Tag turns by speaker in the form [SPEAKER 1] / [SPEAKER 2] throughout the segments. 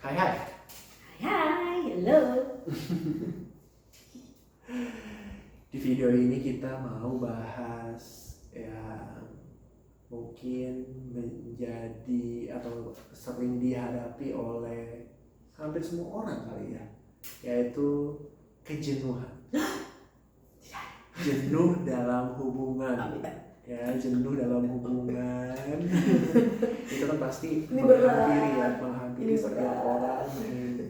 [SPEAKER 1] Hai hai.
[SPEAKER 2] Hai, halo.
[SPEAKER 1] Di video ini kita mau bahas yang mungkin menjadi atau sering dihadapi oleh hampir semua orang kali ya, yaitu kejenuhan. Jenuh dalam hubungan. Ya, jenuh dalam hubungan. Itu kan pasti menghampiri setiap orang,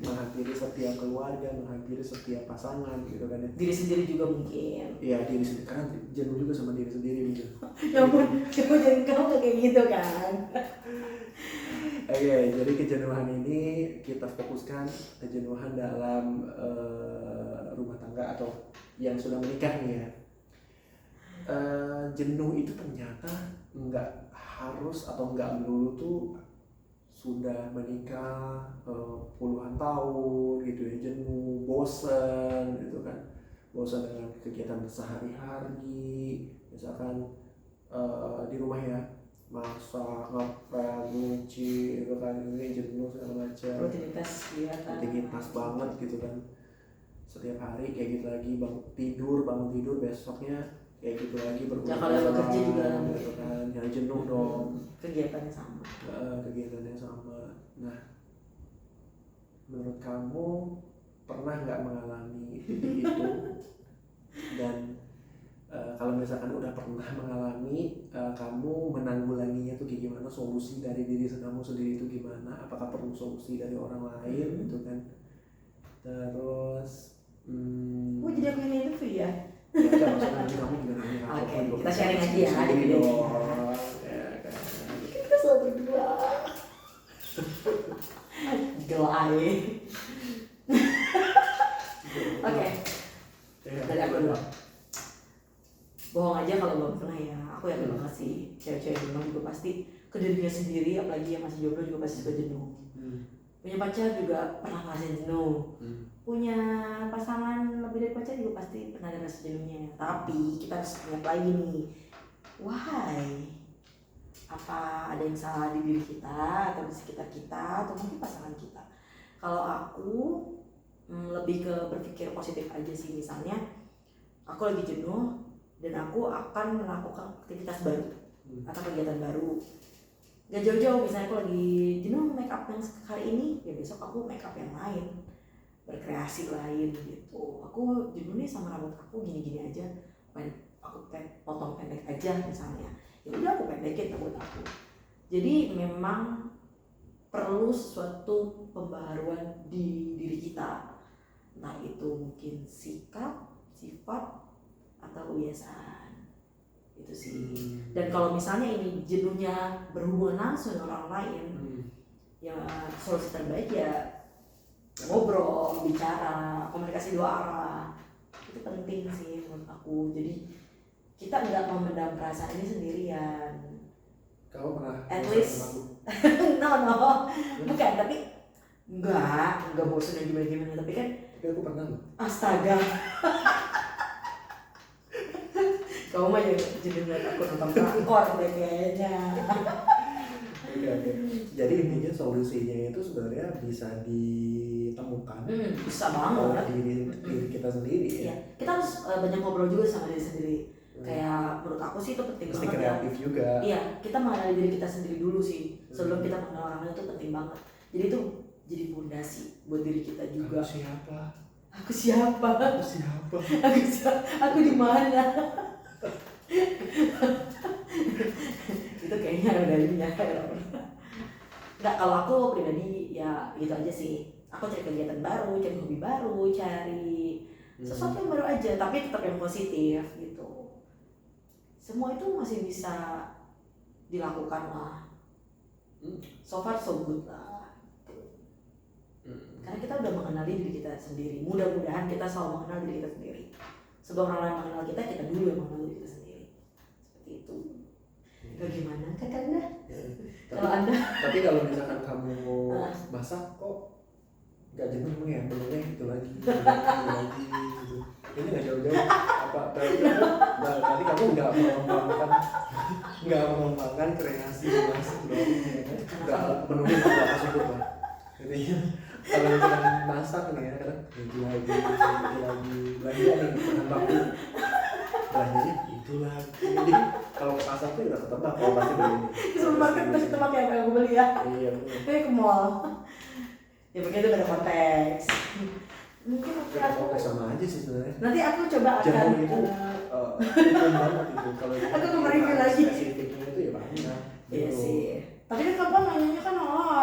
[SPEAKER 1] menghampiri setiap keluarga, menghampiri setiap pasangan gitu kan ya.
[SPEAKER 2] Diri sendiri juga mungkin.
[SPEAKER 1] Iya, diri sendiri, karena jenuh juga sama diri sendiri gitu.
[SPEAKER 2] Ya ampun, jangan kamu kayak gitu kan.
[SPEAKER 1] Oke, jadi kejenuhan ini kita fokuskan kejenuhan dalam rumah tangga atau yang sudah menikah nih ya. Jenuh itu ternyata nggak harus atau nggak melulu tuh sudah menikah puluhan tahun gitu ya, jenuh, bosan gitu kan, bosan dengan kegiatan sehari-hari, misalkan di rumah ya, masak, ngepel, nyuci gitu kan, ini jenuh segala macam, rutinitas banget gitu kan, setiap hari kayak gitu lagi, bangun tidur besoknya kayak gitu lagi berulang.
[SPEAKER 2] Kalau bekerja juga
[SPEAKER 1] gitu kan, ya jenuh dong.
[SPEAKER 2] Kegiatannya sama.
[SPEAKER 1] Nah, menurut kamu pernah nggak mengalami titik itu? Dan kalau misalkan udah pernah mengalami, kamu menanggulanginya tuh kayak gimana? Solusi dari diri kamu sendiri itu gimana? Apakah perlu solusi dari orang lain gitu kan? Terus
[SPEAKER 2] jadi aku yang interview ya?
[SPEAKER 1] Ya kan, maksudnya kamu juga nanya apa?
[SPEAKER 2] Oke, kita sharing aja ya.
[SPEAKER 1] Sendiri dong. Ya kan.
[SPEAKER 2] Kita selalu berdua. Gelai. Oke. Dari aku dulu. Bohong aja kalau belum pernah ya. Aku yakin banget sih cewek-cewek jenuh juga pasti ke dirinya sendiri, apalagi yang masih jomblo juga pasti suka jenuh. Punya pacar juga pernah ngerasain jenuh. Punya pasangan lebih dari pacar juga pasti pernah ada rasa jenuhnya. Tapi kita harus ingat lagi nih, why? Apa ada yang salah di diri kita atau di sekitar kita atau mungkin pasangan kita? Kalau aku lebih ke berpikir positif aja sih. Misalnya aku lagi jenuh dan aku akan melakukan aktivitas baru atau kegiatan baru. Gak jauh-jauh, misalnya aku lagi jenuh make up yang hari ini, ya besok aku make up yang lain, berkreasi lain gitu. Aku jenuh nih sama rambut aku gini-gini aja, aku potong pendek aja misalnya. Ya udah aku pendekin rambut aku. Jadi memang perlu suatu pembaharuan di diri kita. Nah itu mungkin sikap, sifat, atau kebiasaan. Itu sih. Dan kalau misalnya ini jenuhnya berhubungan langsung dengan orang lain, ya solusi terbaik ya ngobrol, bicara, komunikasi dua arah. Itu penting sih menurut aku. Jadi kita nggak memendam perasaan ini sendirian.
[SPEAKER 1] Kamu pernah?
[SPEAKER 2] At least no, bukan, tapi enggak bosan yang gimana, tapi kan.
[SPEAKER 1] Tapi aku pernah loh.
[SPEAKER 2] Astaga. Kamu mah jadi ngeliat aku nonton drakor deh kayaknya.
[SPEAKER 1] Oke. Jadi intinya solusinya itu sebenarnya bisa ditemukan.
[SPEAKER 2] Bisa banget
[SPEAKER 1] oleh diri kita sendiri ya.
[SPEAKER 2] Iya. Kita harus banyak ngobrol juga sama diri sendiri. Kayak menurut aku sih itu penting
[SPEAKER 1] mesti
[SPEAKER 2] banget.
[SPEAKER 1] Kreatif juga.
[SPEAKER 2] Iya, kita mengenali diri kita sendiri dulu sih. Sebelum kita mengenal orang lain itu penting banget. Jadi itu jadi fondasi buat diri kita juga. Aku siapa? Aku di mana? Itu kayaknya ada ininya. Enggak, kalau aku pribadi ya gitu aja sih. Aku cari kegiatan baru, cari hobi baru, cari sesuatu yang baru aja, tapi tetap yang positif gitu. Semua itu masih bisa dilakukan lah. So far so good lah. Karena kita udah mengenali diri kita sendiri. Mudah-mudahan kita selalu mengenal diri kita sendiri. Sebelum orang lain mengenal kita, kita dulu yang mengenal diri kita sendiri. Seperti itu. Bagaimana kakak Anda? Kalau Anda?
[SPEAKER 1] Tapi kalau misalkan kamu masak kok nggak jenuh emang ya, benernya itu lagi gitu. Ini nggak jauh-jauh apa tadi kamu nggak mengembangkan kreasi masak dong, nggak menulis apa tersebut lah. Intinya kalau misalkan masak nih ya kadang lagi belanja nih ketebak tuh belanjanya itu lagi. Jadi kalau ke pasar tuh udah ketebak kalau pasti beli ini.
[SPEAKER 2] Ke supermarket terus tebak ya apa yang aku beli ya.
[SPEAKER 1] Iya benar.
[SPEAKER 2] Kayak ke mall. Ya begitu pada konteks. Mungkin aku
[SPEAKER 1] Sama aja sih sebenarnya.
[SPEAKER 2] nanti aku coba akan
[SPEAKER 1] Jamu itu umum banget gitu. Kalau
[SPEAKER 2] aku ke mereview lagi.
[SPEAKER 1] spesifiknya itu ya banyak.
[SPEAKER 2] Iya
[SPEAKER 1] Gitu.
[SPEAKER 2] sih. Tapi kan kapan nanyanya kan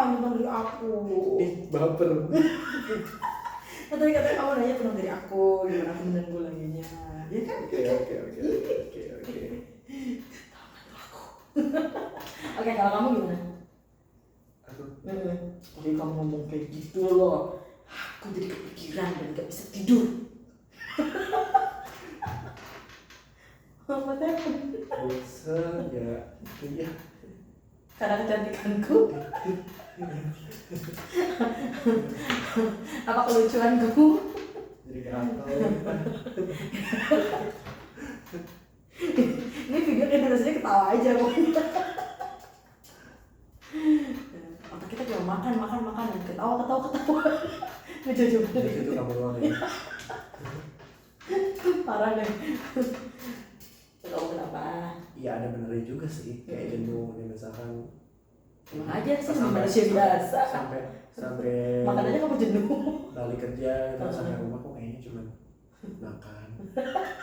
[SPEAKER 2] bukan dari aku.
[SPEAKER 1] Baper.
[SPEAKER 2] Nah, tadi katanya kamu nanya penuh dari aku, gimana aku menanggulanginya. Ya kan?
[SPEAKER 1] Oke.
[SPEAKER 2] Oke, kalau kamu gimana?
[SPEAKER 1] Aku
[SPEAKER 2] Tadi kamu ngomong kayak gitu loh. Aku jadi kepikiran dan gak bisa tidur. Apa telepon?
[SPEAKER 1] bosan ya. Iya.
[SPEAKER 2] Karena kecantikanku. Apa kelucuanku?
[SPEAKER 1] Jadi gatel.
[SPEAKER 2] Ini video kayak rasanya ketawa aja pokoknya. Otak kita cuma makan dan ketawa. Ngejujur.
[SPEAKER 1] Itu kamu doang ya.
[SPEAKER 2] Parah deh. Kamu kenapa?
[SPEAKER 1] Iya ada benernya juga sih kayak jenuh nih misalkan.
[SPEAKER 2] Emang aja sih sama manusia biasa.
[SPEAKER 1] Sampai
[SPEAKER 2] Makan aja kamu jenuh.
[SPEAKER 1] balik kerja terus sampai rumah kok kayaknya cuma makan,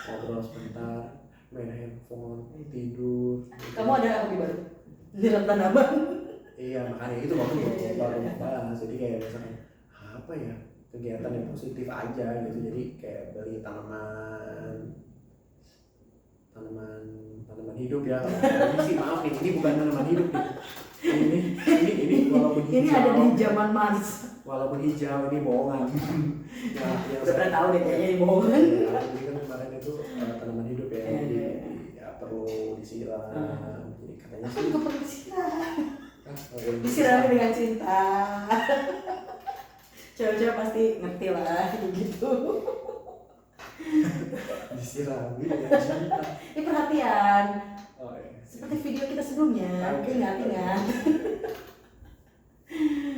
[SPEAKER 1] ngobrol sebentar, main handphone, tidur.
[SPEAKER 2] Kamu ada hobi baru? Nyiram tanaman.
[SPEAKER 1] Iya makanya itu baru bahas. Jadi kayak misalkan apa ya kegiatan yang positif aja gitu. Jadi kayak beli tanaman hidup ya. Ini sih maaf nih ini bukan tanaman hidup nih. Ini walaupun hijau.
[SPEAKER 2] Ini ada di zaman Mars.
[SPEAKER 1] Walaupun hijau ini bohongan. Yang
[SPEAKER 2] Udah pernah tahu deh kayaknya ini bohongan.
[SPEAKER 1] Ya, jadi kan kemarin itu tanaman hidup ya. Jadi ya perlu disiram. Jadi katanya
[SPEAKER 2] Aku
[SPEAKER 1] sih
[SPEAKER 2] juga perlu disiram. Disirami dengan cinta. Cewek-cewek pasti ngerti lah gitu.
[SPEAKER 1] disirami dengan cinta.
[SPEAKER 2] Ini perhatian.
[SPEAKER 1] Oh, iya.
[SPEAKER 2] Seperti video kita sebelumnya. Ingat.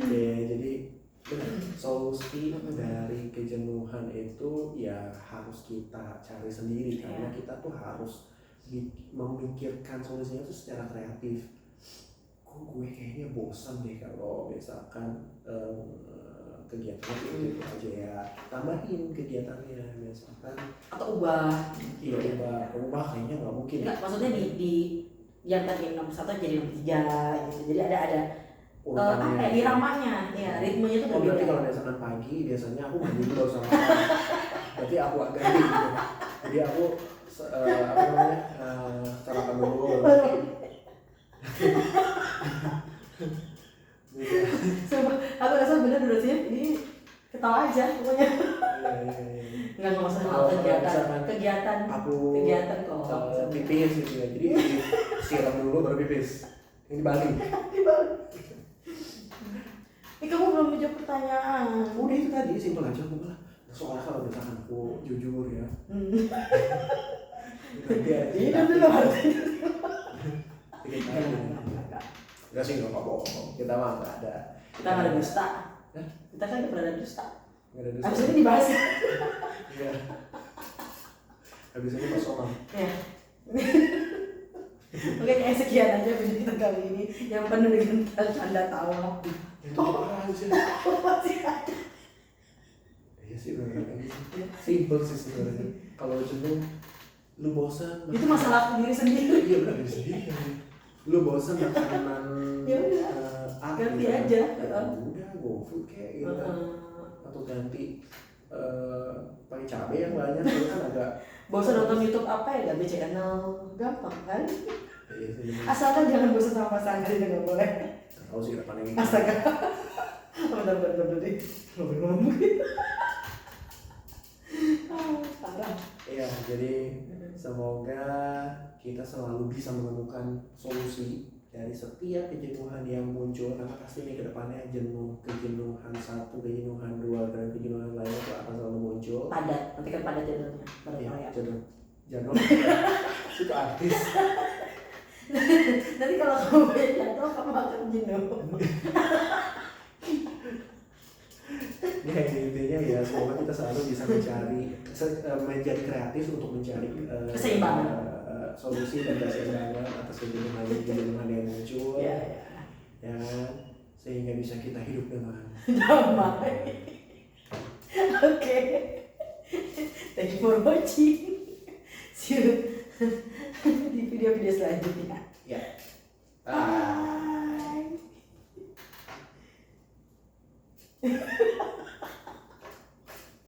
[SPEAKER 1] Ya, jadi benar, solusi dari kejenuhan itu ya harus kita cari sendiri karena kita tuh harus memikirkan solusinya tuh secara kreatif. Kok gue kayaknya bosan deh kalau misalkan kegiatannya itu aja ya, tambahin kegiatannya misalkan
[SPEAKER 2] Atau ubah.
[SPEAKER 1] iya ubah kayaknya nggak mungkin.
[SPEAKER 2] Enggak, maksudnya di yang tadi nomor 1 jadi nomor 3 gitu. Jadi ada
[SPEAKER 1] urutannya
[SPEAKER 2] iramanya, ya ritmenya tuh
[SPEAKER 1] berarti
[SPEAKER 2] berbeda.
[SPEAKER 1] kalau misalkan pagi biasanya aku mandi dulu baru sama makan. Berarti aku agak ganti gitu. Jadi aku apa namanya sarapan dulu baru
[SPEAKER 2] Sumpah, aku rasa bener durasinya ini ketawa aja pokoknya.
[SPEAKER 1] Iya.
[SPEAKER 2] Nggak usah soal kegiatan
[SPEAKER 1] Aku
[SPEAKER 2] kok.
[SPEAKER 1] pipis gitu ya. Jadi siram dulu baru pipis. Ini balik.
[SPEAKER 2] Ini kamu belum menjawab pertanyaan.
[SPEAKER 1] Udah itu tadi simpel aja aku bilang. Soalnya kalau misalkan aku jujur ya.
[SPEAKER 2] Ini dulu artinya.
[SPEAKER 1] Enggak sih nggak bohong. Kita mah nggak ada.
[SPEAKER 2] Kita nggak ada dusta. Kita kan nggak pernah ada dusta.
[SPEAKER 1] Nggak ada dusta.
[SPEAKER 2] Abis ini dibahas.
[SPEAKER 1] Iya. Habis ini kosongan.
[SPEAKER 2] Ya. Oke, kayak sekian aja video kita kali ini yang penuh dengan canda tawa.
[SPEAKER 1] Itu apa sih?
[SPEAKER 2] Masih ada.
[SPEAKER 1] Iya sih benar simple sih sebenarnya. Kalau jenuh, lu bosan.
[SPEAKER 2] Itu masalah diri sendiri.
[SPEAKER 1] Iya benar diri sendiri. Lu bosan makanan
[SPEAKER 2] Ya udah, ganti aja.
[SPEAKER 1] Udah GoFood kayak gitu kan. Atau ganti pakai cabai yang banyak itu kan agak.
[SPEAKER 2] Bosan nonton YouTube apa ya? Ganti channel, gampang kan?
[SPEAKER 1] Iya sih.
[SPEAKER 2] Asalkan jangan bosan sama pasangan itu nggak boleh.
[SPEAKER 1] Tahu sih kapan yang
[SPEAKER 2] Astaga. Bentar deh. Ngomong gitu. Parah.
[SPEAKER 1] Iya, jadi semoga kita selalu bisa menemukan solusi dari setiap kejenuhan yang muncul karena pasti ini kedepannya kejenuhan 1, kejenuhan 2 dan kejenuhan lainnya itu akan selalu muncul.
[SPEAKER 2] Padat, nanti kan padat jadwalnya.
[SPEAKER 1] Iya, jadwal itu artis.
[SPEAKER 2] Nanti kalau kamu jatuh, kamu akan jenuh.
[SPEAKER 1] Ya intinya ya semoga kita selalu bisa menjadi kreatif untuk mencari
[SPEAKER 2] Keseimbangan.
[SPEAKER 1] Solusi dan keseimbangan atas kejenuhan yang muncul.
[SPEAKER 2] Ya.
[SPEAKER 1] Ya, sehingga bisa kita hidup dengan
[SPEAKER 2] damai. Oke. Thank you for watching. See you di video-video selanjutnya.
[SPEAKER 1] Ya.
[SPEAKER 2] Bye.